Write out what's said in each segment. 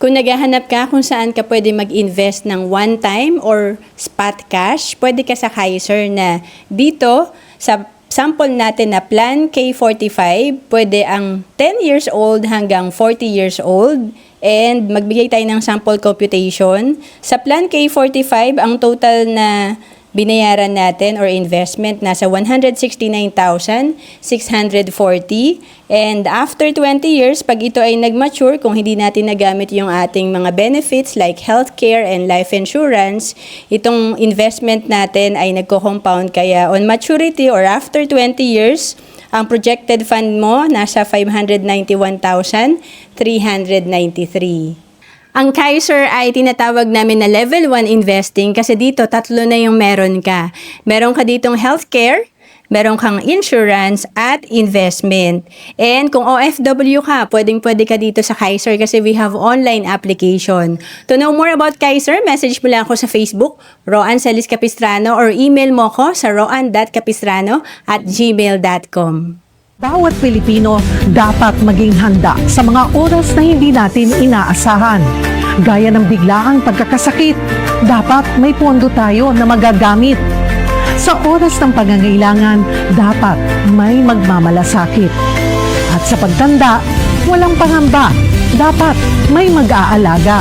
Kung naghahanap ka kung saan ka pwede mag-invest ng one-time or spot cash, pwede ka sa Kaiser na dito sa sample natin na Plan K45, pwede ang 10 years old hanggang 40 years old. And magbigay tayo ng sample computation. Sa Plan K45, ang total na binayaran natin or investment nasa 169,640. And after 20 years, pag ito ay nag-mature, kung hindi natin nagamit yung ating mga benefits like healthcare and life insurance, itong investment natin ay nagko-compound. Kaya on maturity or after 20 years, ang projected fund mo nasa 591,393. Ang Kaiser ay tinatawag namin na level 1 investing kasi dito tatlo na yung meron ka. Meron ka ditong healthcare, meron kang insurance at investment. And kung OFW ka, pwedeng-pwede ka dito sa Kaiser kasi we have online application. To know more about Kaiser, message mo lang ako sa Facebook, Roan Celis Capistrano, or email mo ko sa roan.capistrano@gmail.com. Bawat Pilipino dapat maging handa sa mga oras na hindi natin inaasahan. Gaya ng biglaang pagkakasakit, dapat may pondo tayo na magagamit. Sa oras ng pangangailangan, dapat may magmamalasakit. At sa pagtanda, walang pangamba, dapat may mag-aalaga.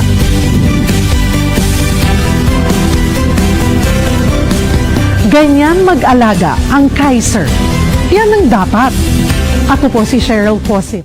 Ganyan mag-alaga ang Kaiser. Yan ang dapat. Ako po si Cheryl Posit.